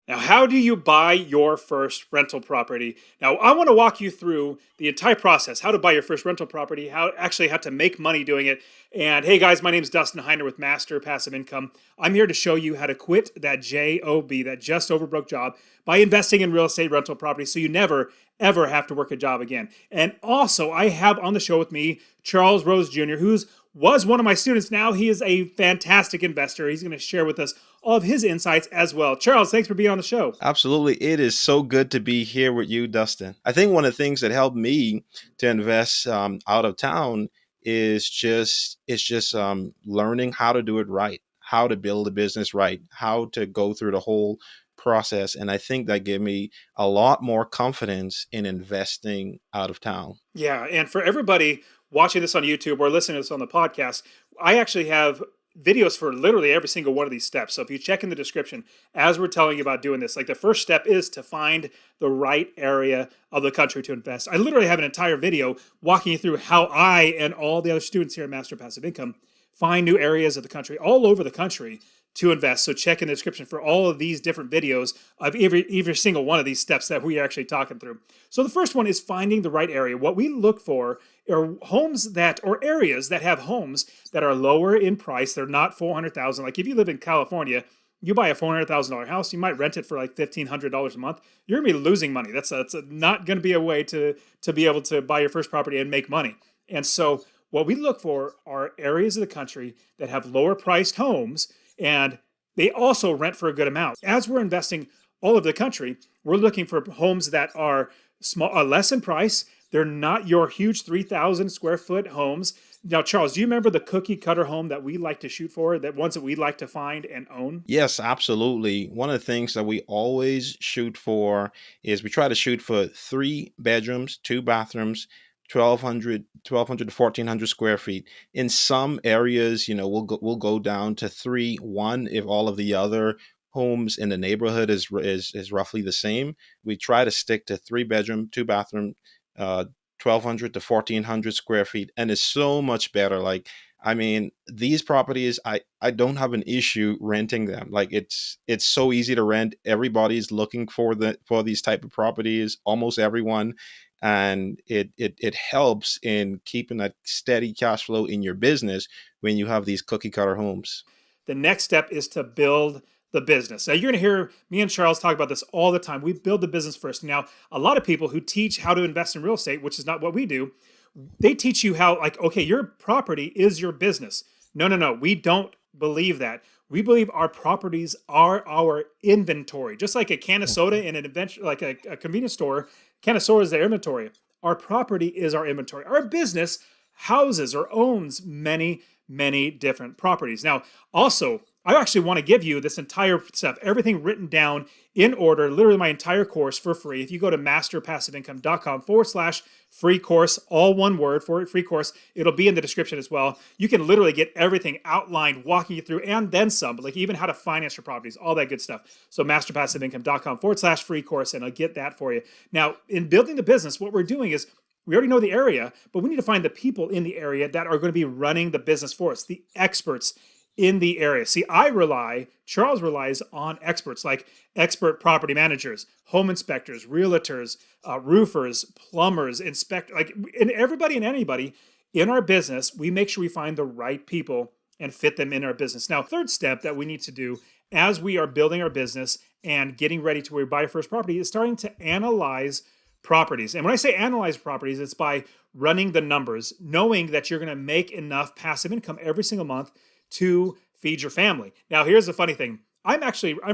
Now, how do you buy your first rental property? Now, I want to walk you through the entire process, how to buy your first rental property, how to make money doing it. And hey guys, my name is Dustin Heiner with Master Passive Income. I'm here to show you how to quit that JOB, that just over broke job, by investing in real estate rental property so you never ever have to work a job again. And also, I have on the show with me Charles Rose Jr., who's was one of my students. Now he is a fantastic investor. He's going to share with us all of his insights as well. Charles, thanks for being on the show. Absolutely. It is so good to be here with you, Dustin. I think one of the things that helped me to invest out of town is just learning how to do it right, how to build a business right, how to go through the whole process. And I think that gave me a lot more confidence in investing out of town. Yeah, and for everybody watching this on YouTube or listening to this on the podcast, I actually have videos for literally every single one of these steps. So if you check in the description as we're telling you about doing this, like the first step is to find the right area of the country to invest. I literally have an entire video walking you through how I and all the other students here at Master Passive Income find new areas of the country, all over the country, to invest. So check in the description for all of these different videos of every single one of these steps that we are actually talking through. So the first one is finding the right area. What we look for are homes that, or areas that have homes that are lower in price. They're not 400,000. Like if you live in California, you buy a $400,000 house, you might rent it for like $1,500 a month. You're gonna be losing money. That's not gonna be a way to be able to buy your first property and make money. And so what we look for are areas of the country that have lower priced homes, and they also rent for a good amount. As we're investing all over the country, we're looking for homes that are small, less in price. They're not your huge 3,000 square foot homes. Now, Charles, do you remember the cookie cutter home that we like to shoot for, that ones that we like to find and own? Yes, absolutely. One of the things that we always shoot for is we try to shoot for 3 bedrooms, 2 bathrooms, 1,200 to 1,400 square feet. In some areas, we'll go down to 3, 1 if all of the other homes in the neighborhood is roughly the same. We try to stick to 3 bedroom, 2 bathroom, 1,200 to 1,400 square feet, and it's so much better. Like, I mean, these properties, I don't have an issue renting them. Like, it's so easy to rent. Everybody's looking for these type of properties, almost everyone, and it helps in keeping that steady cash flow in your business when you have these cookie cutter homes. The next step is to build the business. Now, you're going to hear me and Charles talk about this all the time. We build the business first. Now, a lot of people who teach how to invest in real estate, which is not what we do, they teach you how, like, okay, your property is your business. No, no, no. We don't believe that. We believe our properties are our inventory. Just like a can of soda in an adventure, like a convenience store, can of soda is their inventory. Our property is our inventory. Our business houses or owns many, many different properties. Now, also, I actually want to give you this entire stuff, everything written down in order, literally my entire course for free. If you go to masterpassiveincome.com/free course, all one word for it, free course, it'll be in the description as well. You can literally get everything outlined, walking you through, and then some, like even how to finance your properties, all that good stuff. So masterpassiveincome.com/free course, and I'll get that for you. Now, in building the business, what we're doing is we already know the area, but we need to find the people in the area that are going to be running the business for us, the experts in the area. See, Charles relies on experts like expert property managers, home inspectors, realtors, roofers, plumbers, and everybody and anybody in our business. We make sure we find the right people and fit them in our business. Now, third step that we need to do as we are building our business and getting ready to where we buy our first property is starting to analyze properties. And when I say analyze properties, it's by running the numbers, knowing that you're going to make enough passive income every single month to feed your family. Now, here's the funny thing. I'm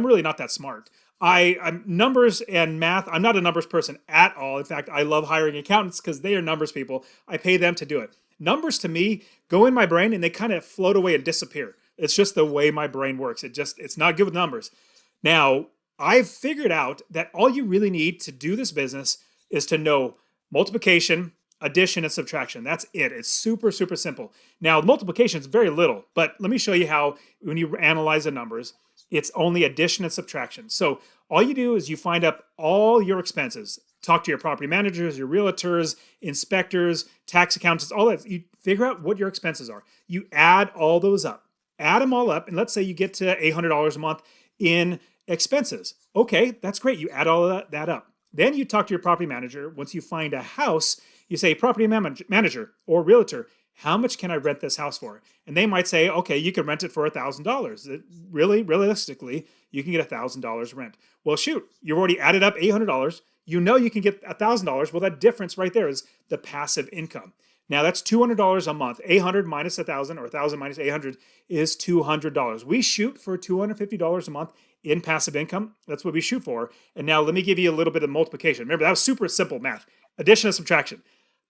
really not that smart. I'm numbers and math. I'm not a numbers person at all. In fact, I love hiring accountants because they are numbers people. I pay them to do it. Numbers to me go in my brain and they kind of float away and disappear. It's just the way my brain works. It's not good with numbers. Now, I've figured out that all you really need to do this business is to know multiplication, addition, and subtraction. That's it. It's super, super simple. Now, multiplication is very little, but let me show you how when you analyze the numbers, it's only addition and subtraction. So all you do is you find up all your expenses. Talk to your property managers, your realtors, inspectors, tax accountants, all that. You figure out what your expenses are. You add all those up. Add them all up, and let's say you get to $800 a month in expenses. Okay, that's great. You add all of that up. Then you talk to your property manager. Once you find a house, you say, property manager or realtor, how much can I rent this house for? And they might say, okay, you can rent it for $1,000. Really, realistically, you can get $1,000 rent. Well, shoot, you've already added up $800. You know you can get $1,000. Well, that difference right there is the passive income. Now that's $200 a month. 800 minus 1,000 or 1,000 minus 800 is $200. We shoot for $250 a month in passive income. That's what we shoot for. And now let me give you a little bit of multiplication. Remember, that was super simple math. Addition and subtraction.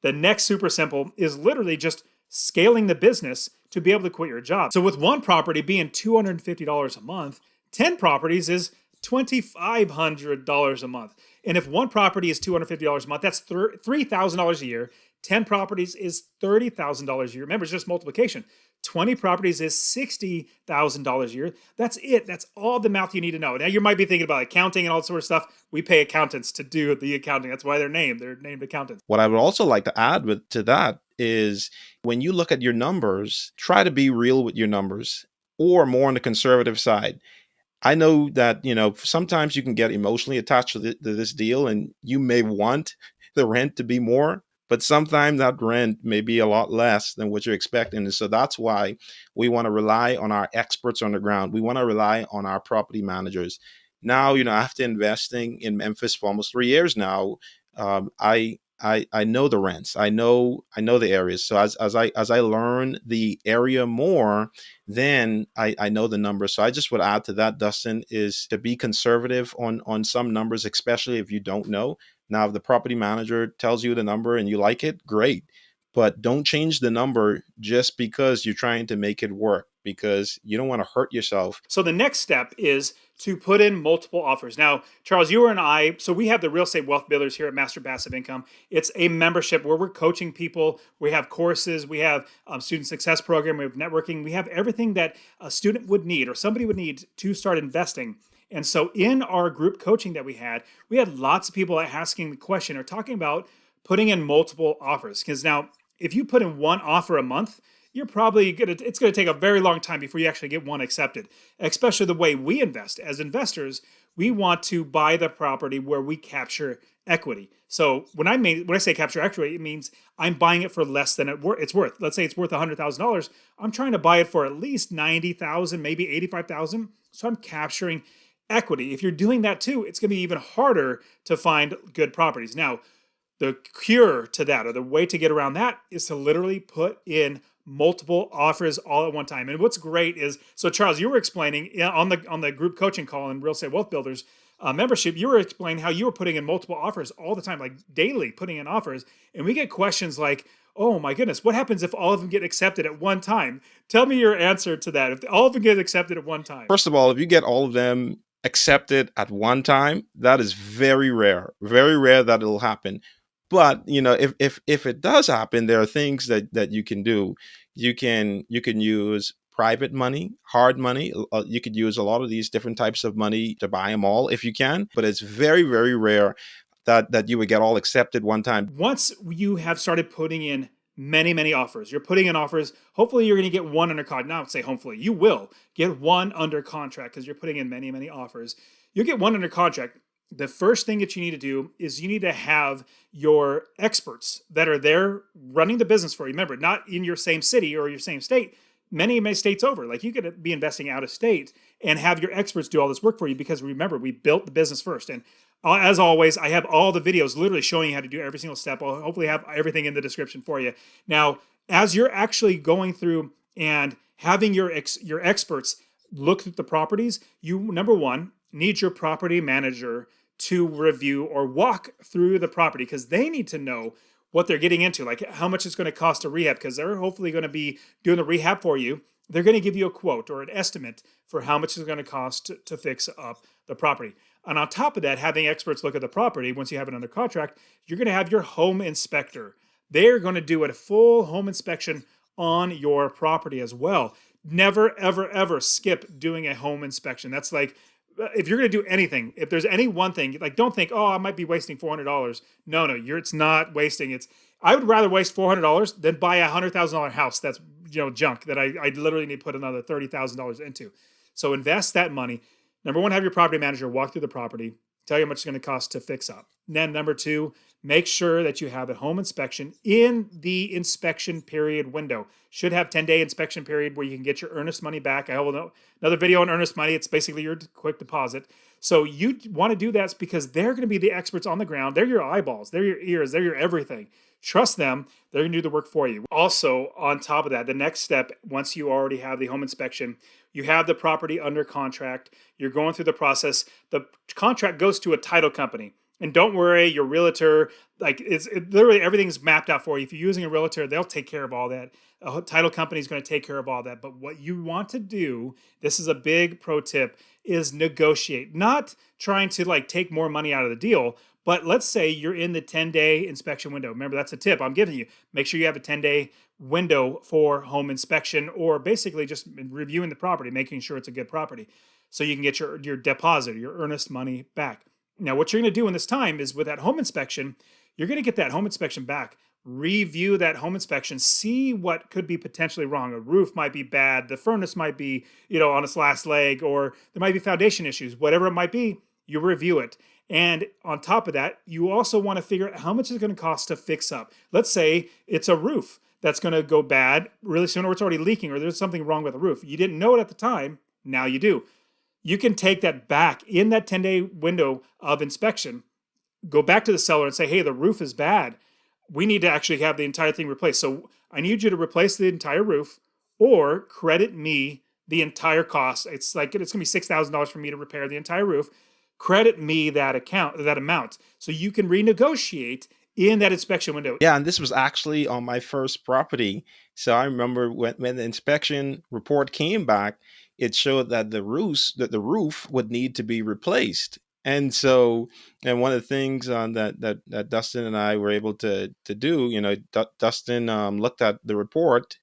The next super simple is literally just scaling the business to be able to quit your job. So with one property being $250 a month, 10 properties is $2,500 a month. And if one property is $250 a month, that's $3,000 a year. 10 properties is $30,000 a year. Remember, it's just multiplication. 20 properties is $60,000 a year. That's it. That's all the math you need to know. Now, you might be thinking about accounting and all that sort of stuff. We pay accountants to do the accounting. That's why they're named. They're named accountants. What I would also like to add to that is when you look at your numbers, try to be real with your numbers or more on the conservative side. I know that, sometimes you can get emotionally attached to this deal and you may want the rent to be more, but sometimes that rent may be a lot less than what you're expecting. And so that's why we want to rely on our experts on the ground. We want to rely on our property managers. Now, after investing in Memphis for almost 3 years now, I know the rents. I know the areas. So as I learn the area more, then I know the numbers. So I just would add to that, Dustin, is to be conservative on some numbers, especially if you don't know. Now, if the property manager tells you the number and you like it, great. But don't change the number just because you're trying to make it work, because you don't want to hurt yourself. So the next step is to put in multiple offers. Now, Charles, you and I, so we have the Real Estate Wealth Builders here at Master Passive Income. It's a membership where we're coaching people. We have courses. We have student success program. We have networking. We have everything that a student would need or somebody would need to start investing. And so in our group coaching that we had lots of people asking the question or talking about putting in multiple offers. Because now, if you put in one offer a month, it's going to take a very long time before you actually get one accepted, especially the way we invest. As investors, we want to buy the property where we capture equity. So when I say capture equity, it means I'm buying it for less than it's worth. Let's say it's worth $100,000. I'm trying to buy it for at least $90,000, maybe $85,000. So I'm capturing equity. If you're doing that too, it's going to be even harder to find good properties. Now, the cure to that, or the way to get around that, is to literally put in multiple offers all at one time. And what's great is, so Charles, you were explaining on the group coaching call in Real Estate Wealth Builders membership, you were explaining how you were putting in multiple offers all the time, like daily putting in offers. And we get questions like, oh my goodness, what happens if all of them get accepted at one time? Tell me your answer to that. If all of them get accepted at one time. First of all, if you get all of them accepted at one time, that is very rare that it'll happen. But if it does happen, there are things that you can do. You can use private money, hard money. You could use a lot of these different types of money to buy them all if you can. But it's very, very rare that you would get all accepted one time. Once you have started putting in many, many offers, you're putting in offers. Hopefully, you're going to get one under contract. Now, say hopefully you will get one under contract because you're putting in many, many offers. You'll get one under contract. The first thing that you need to do is you need to have your experts that are there running the business for you. Remember, not in your same city or your same state, many states over. Like you could be investing out of state and have your experts do all this work for you because remember, we built the business first. And as always, I have all the videos literally showing you how to do every single step. I'll hopefully have everything in the description for you. Now, as you're actually going through and having your experts look at the properties, you, number one, need your property manager to review or walk through the property because they need to know what they're getting into, like how much it's going to cost to rehab, because they're hopefully going to be doing the rehab for you. They're going to give you a quote or an estimate for how much it's going to cost to fix up the property. And on top of that, having experts look at the property, once you have it under contract, you're going to have your home inspector. They're going to do a full home inspection on your property as well. Never, ever, ever skip doing a home inspection. That's like, if you're going to do anything, if there's any one thing, like don't think, oh, I might be wasting $400. No, it's not wasting. I would rather waste $400 than buy a $100,000 house that's junk that I literally need to put another $30,000 into. So invest that money. Number one, have your property manager walk through the property, tell you how much it's going to cost to fix up. And then number two, make sure that you have a home inspection in the inspection period window. Should have 10-day inspection period where you can get your earnest money back. I will know another video on earnest money. It's basically your quick deposit. So you want to do that because they're going to be the experts on the ground. They're your eyeballs. They're your ears. They're your everything. Trust them. They're going to do the work for you. Also, on top of that, the next step, once you already have the home inspection, you have the property under contract. You're going through the process. The contract goes to a title company. And don't worry, your realtor, literally everything's mapped out for you. If you're using a realtor, they'll take care of all that. A title company is going to take care of all that. But what you want to do, this is a big pro tip, is negotiate. Not trying to take more money out of the deal, but let's say you're in the 10-day inspection window. Remember, that's a tip I'm giving you. Make sure you have a 10-day window for home inspection, or basically just reviewing the property, making sure it's a good property, so you can get your deposit, your earnest money back. Now, what you're going to do in this time is with that home inspection, you're going to get that home inspection back, review that home inspection, see what could be potentially wrong. A roof might be bad, the furnace might be, on its last leg, or there might be foundation issues, whatever it might be, you review it. And on top of that, you also want to figure out how much it's going to cost to fix up. Let's say it's a roof that's going to go bad really soon, or it's already leaking, or there's something wrong with the roof. You didn't know it at the time, now you do. You can take that back in that 10-day window of inspection, go back to the seller and say, hey, the roof is bad. We need to actually have the entire thing replaced. So I need you to replace the entire roof or credit me the entire cost. It's going to be $6,000 for me to repair the entire roof. Credit me that amount so you can renegotiate in that inspection window. Yeah, and this was actually on my first property. So I remember when the inspection report came back, it showed that the roof would need to be replaced. And so, and one of the things that Dustin and I were able to do, Dustin looked at the report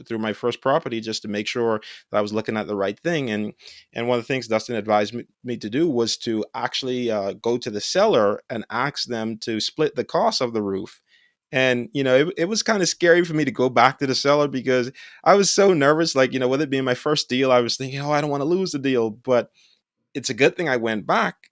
through my first property just to make sure that I was looking at the right thing. And one of the things Dustin advised me to do was to actually go to the seller and ask them to split the cost of the roof. And, it was kind of scary for me to go back to the seller because I was so nervous, with it being my first deal, I was thinking, oh, I don't want to lose the deal. But it's a good thing I went back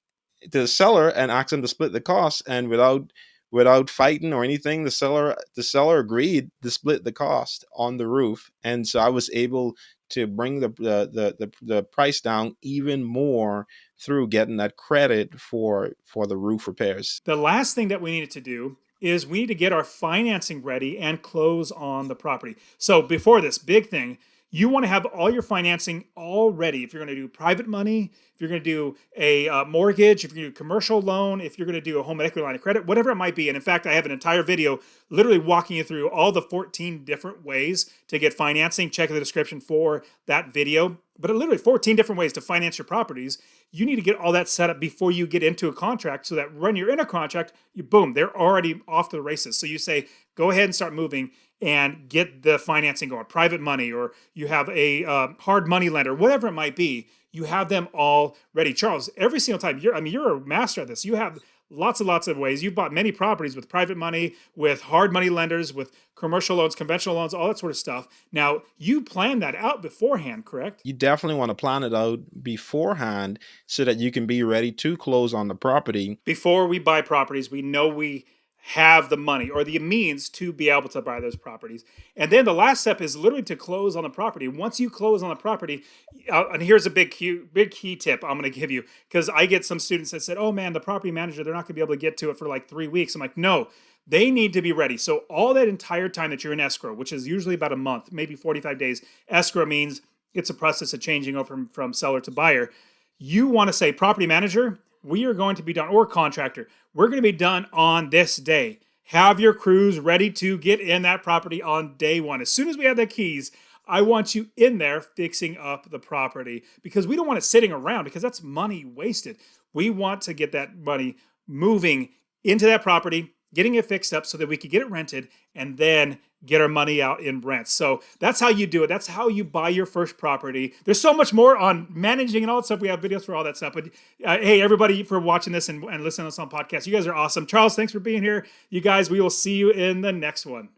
to the seller and asked him to split the cost. And without fighting or anything, the seller agreed to split the cost on the roof. And so I was able to bring the price down even more through getting that credit for the roof repairs. The last thing that we needed to do is we need to get our financing ready and close on the property. So before this big thing, you want to have all your financing all ready. If you're going to do private money, if you're going to do a mortgage, if you're going to do a commercial loan, if you're going to do a home equity line of credit, whatever it might be. And in fact, I have an entire video literally walking you through all the 14 different ways to get financing. Check the description for that video. But literally 14 different ways to finance your properties. You need to get all that set up before you get into a contract so that when you're in a contract, boom, they're already off to the races. So you say, go ahead and start moving and get the financing going, private money, or you have a hard money lender, whatever it might be. You have them all ready. Charles, every single time, you're a master at this. You have lots and lots of ways. You've bought many properties with private money, with hard money lenders, with commercial loans, conventional loans, all that sort of stuff. Now, you plan that out beforehand, correct? You definitely want to plan it out beforehand so that you can be ready to close on the property. Before we buy properties, we know we have the money or the means to be able to buy those properties. And then the last step is literally to close on the property. Once you close on the property, and here's a big key tip I'm going to give you, because I get some students that said, oh man, the property manager, they're not going to be able to get to it for 3 weeks. I'm like, no, they need to be ready. So all that entire time that you're in escrow, which is usually about a month, maybe 45 days, escrow means it's a process of changing over from seller to buyer. You want to say, property manager, we are going to be done, or contractor, we're going to be done on this day. Have your crews ready to get in that property on day one. As soon as we have the keys, I want you in there fixing up the property, because we don't want it sitting around, because that's money wasted. We want to get that money moving into that property, getting it fixed up so that we could get it rented and then get our money out in rent. So that's how you do it. That's how you buy your first property. There's so much more on managing and all that stuff. We have videos for all that stuff. But hey, everybody for watching this and listening to us on podcasts. You guys are awesome. Charles, thanks for being here. You guys, we will see you in the next one.